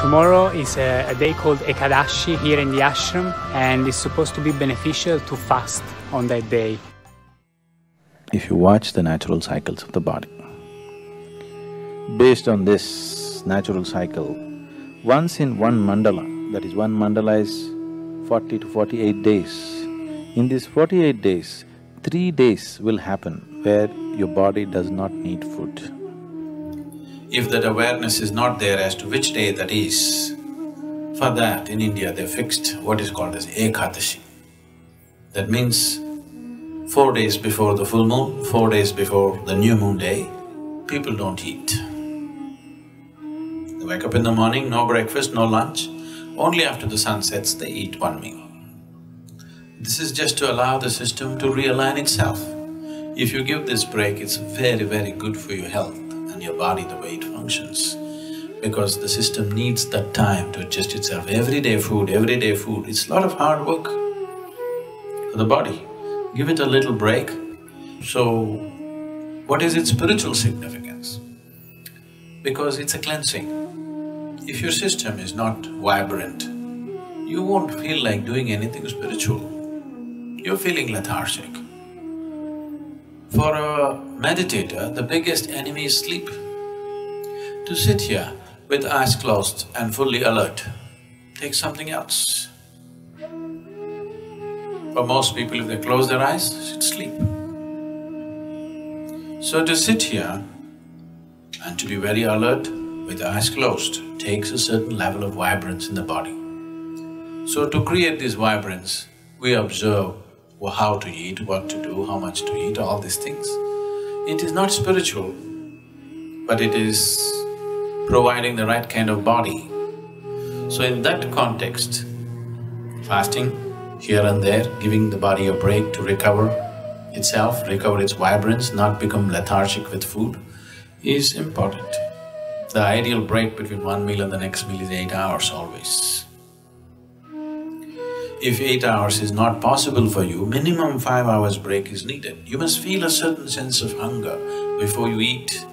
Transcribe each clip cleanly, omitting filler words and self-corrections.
Tomorrow is a day called Ekadashi here in the ashram, and it's supposed to be beneficial to fast on that day. If you watch the natural cycles of the body, based on this natural cycle, once in one mandala, that is one mandala is 40 to 48 days, in these 48 days, 3 days will happen where your body does not need food. If that awareness is not there as to which day that is, for that in India they fixed what is called as Ekadashi. That means 4 days before the full moon, 4 days before the new moon day, people don't eat. They wake up in the morning, no breakfast, no lunch, only after the sun sets they eat one meal. This is just to allow the system to realign itself. If you give this break, it's very, very good for your health and your body, the way it functions, because the system needs that time to adjust itself. Everyday food, it's a lot of hard work for the body. Give it a little break. So, what is its spiritual significance? Because it's a cleansing. If your system is not vibrant, you won't feel like doing anything spiritual. You're feeling lethargic. For a meditator, the biggest enemy is sleep. To sit here with eyes closed and fully alert takes something else. For most people, if they close their eyes, it's sleep. So to sit here and to be very alert with eyes closed takes a certain level of vibrance in the body. So to create this vibrance, we observe how to eat, what to do, how much to eat, all these things. It is not spiritual, but it is providing the right kind of body. So in that context, fasting here and there, giving the body a break to recover itself, recover its vibrance, not become lethargic with food, is important. The ideal break between one meal and the next meal is 8 hours always. If 8 hours is not possible for you, minimum 5 hours break is needed. You must feel a certain sense of hunger before you eat.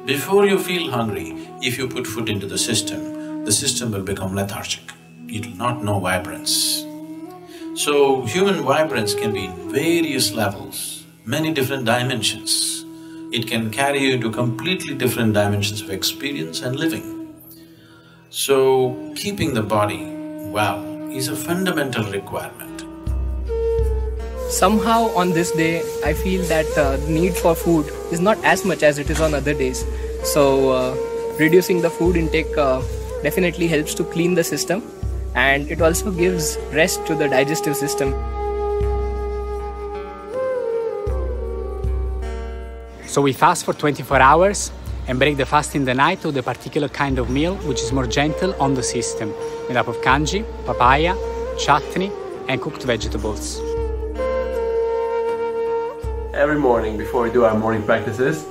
Before you feel hungry, if you put food into the system will become lethargic. It will not know vibrance. So, human vibrance can be in various levels, many different dimensions. It can carry you to completely different dimensions of experience and living. So, keeping the body well is a fundamental requirement. Somehow on this day, I feel that the need for food is not as much as it is on other days. So, reducing the food intake definitely helps to clean the system, and it also gives rest to the digestive system. So we fast for 24 hours and break the fast in the night with a particular kind of meal which is more gentle on the system, made up of kanji, papaya, chutney and cooked vegetables. Every morning before we do our morning practices,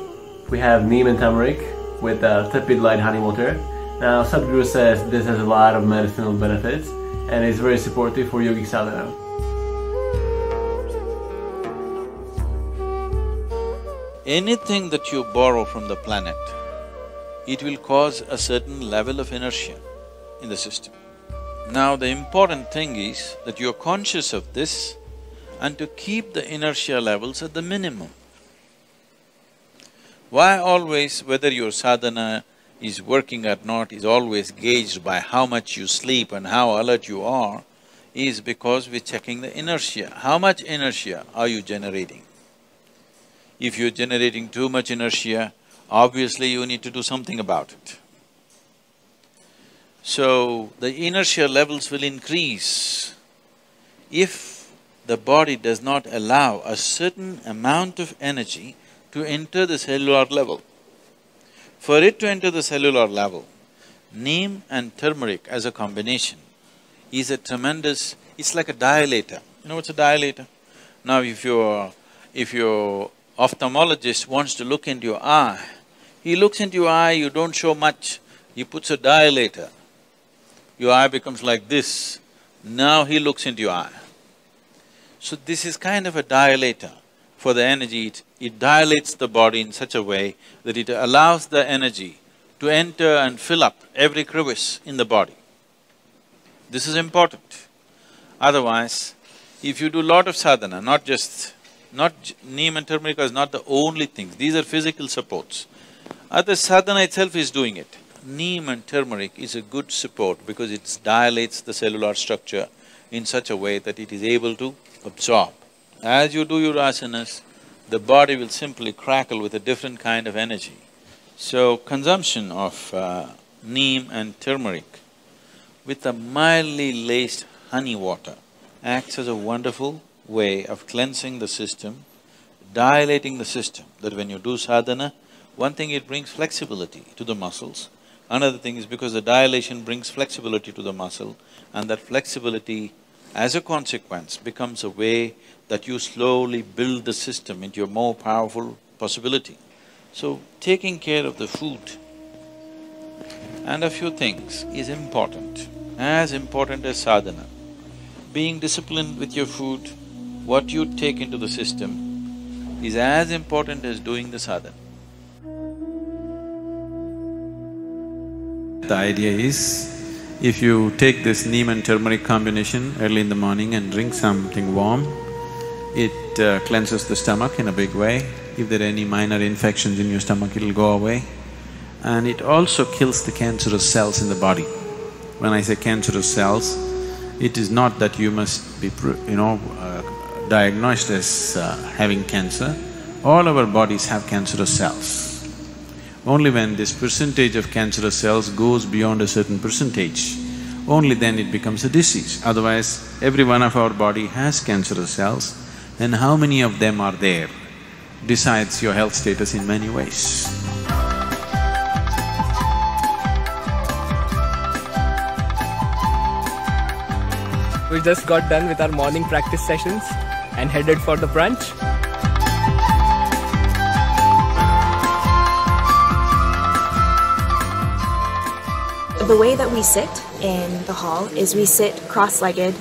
we have neem and turmeric with tepid light honey water. Now Sadhguru says this has a lot of medicinal benefits and is very supportive for yogic sadhana. Anything that you borrow from the planet, it will cause a certain level of inertia in the system. Now the important thing is that you're conscious of this and to keep the inertia levels at the minimum. Why always, whether your sadhana is working or not, is always gauged by how much you sleep and how alert you are, is because we're checking the inertia. How much inertia are you generating? If you're generating too much inertia, obviously you need to do something about it. So, the inertia levels will increase if the body does not allow a certain amount of energy to enter the cellular level. For it to enter the cellular level, neem and turmeric as a combination is a tremendous… it's like a dilator. You know what's a dilator? Now if your ophthalmologist wants to look into your eye, he looks into your eye, you don't show much, he puts a dilator. Your eye becomes like this, now he looks into your eye. So this is kind of a dilator for the energy. It dilates the body in such a way that it allows the energy to enter and fill up every crevice in the body. This is important. Otherwise, if you do lot of sadhana, neem and turmeric is not the only things, these are physical supports. Other sadhana itself is doing it. Neem and turmeric is a good support because it dilates the cellular structure in such a way that it is able to absorb. As you do your asanas, the body will simply crackle with a different kind of energy. So, consumption of neem and turmeric with a mildly laced honey water acts as a wonderful way of cleansing the system, dilating the system, that when you do sadhana, one thing, it brings flexibility to the muscles. Another thing is because the dilation brings flexibility to the muscle, and that flexibility, as a consequence, becomes a way that you slowly build the system into a more powerful possibility. So, taking care of the food and a few things is important, as important as sadhana. Being disciplined with your food, what you take into the system is as important as doing the sadhana. The idea is, if you take this neem and turmeric combination early in the morning and drink something warm, it cleanses the stomach in a big way. If there are any minor infections in your stomach, it'll go away. And it also kills the cancerous cells in the body. When I say cancerous cells, it is not that you must be diagnosed as having cancer. All our bodies have cancerous cells. Only when this percentage of cancerous cells goes beyond a certain percentage, only then it becomes a disease. Otherwise, every one of our body has cancerous cells, and how many of them are there decides your health status in many ways. We just got done with our morning practice sessions and headed for the brunch. The way that we sit in the hall is we sit cross-legged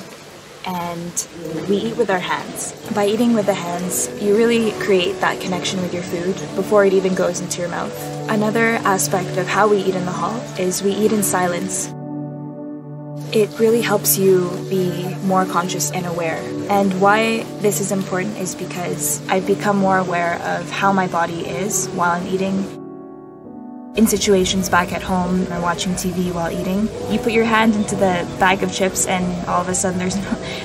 and we eat with our hands. By eating with the hands, you really create that connection with your food before it even goes into your mouth. Another aspect of how we eat in the hall is we eat in silence. It really helps you be more conscious and aware. And why this is important is because I've become more aware of how my body is while I'm eating. In situations back at home or watching TV while eating, you put your hand into the bag of chips and all of a sudden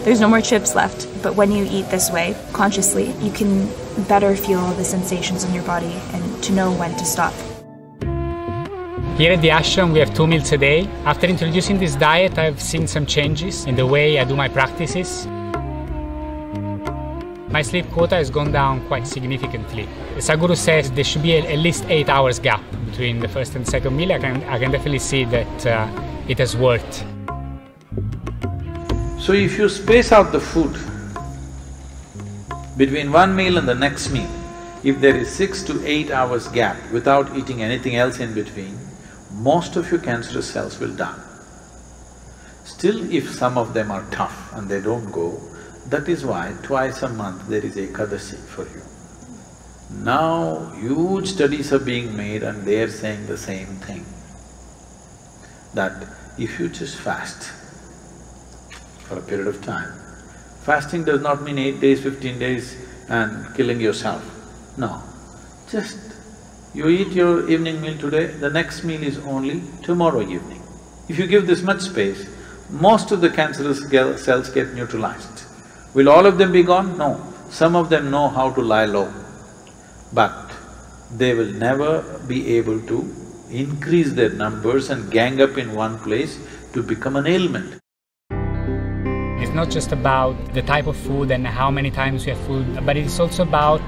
there's no more chips left. But when you eat this way, consciously, you can better feel the sensations in your body and to know when to stop. Here at the ashram we have 2 meals a day. After introducing this diet, I've seen some changes in the way I do my practices. My sleep quota has gone down quite significantly. Sadhguru says there should be at least 8 hours gap between the first and second meal. I can definitely see that it has worked. So if you space out the food between one meal and the next meal, if there is 6 to 8 hours gap without eating anything else in between, most of your cancerous cells will die. Still, if some of them are tough and they don't go, that is why twice a month there is Ekadasi for you. Now, huge studies are being made and they are saying the same thing, that if you just fast for a period of time, fasting does not mean 8 days, 15 days and killing yourself. No, just you eat your evening meal today, the next meal is only tomorrow evening. If you give this much space, most of the cancerous cells get neutralized. Will all of them be gone? No. Some of them know how to lie low, but they will never be able to increase their numbers and gang up in one place to become an ailment. It's not just about the type of food and how many times we have food, but it's also about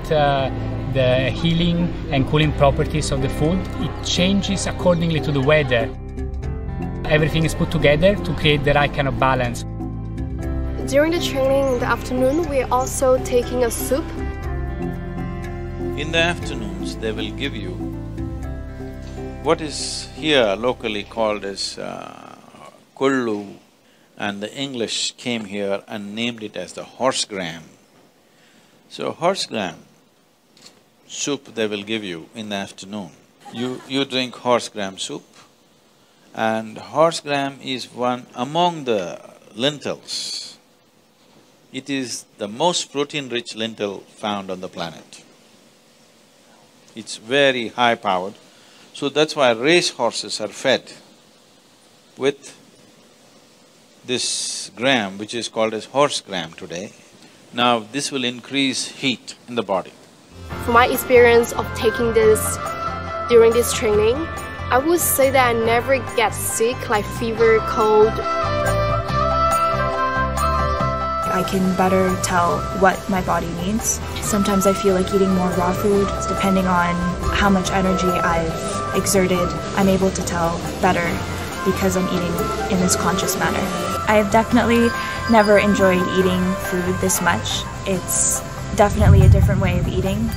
the healing and cooling properties of the food. It changes accordingly to the weather. Everything is put together to create the right kind of balance. During the training in the afternoon, we're also taking a soup. In the afternoons, they will give you what is here locally called as kollu, and the English came here and named it as the horse gram. So horse gram soup they will give you in the afternoon. You drink horse gram soup, and horse gram is one among the lentils. It is the most protein-rich lentil found on the planet. It's very high-powered, so that's why race horses are fed with this gram, which is called as horse gram today. Now, this will increase heat in the body. From my experience of taking this during this training, I would say that I never get sick like fever, cold. I can better tell what my body needs. Sometimes I feel like eating more raw food. Depending on how much energy I've exerted, I'm able to tell better because I'm eating in this conscious manner. I have definitely never enjoyed eating food this much. It's definitely a different way of eating.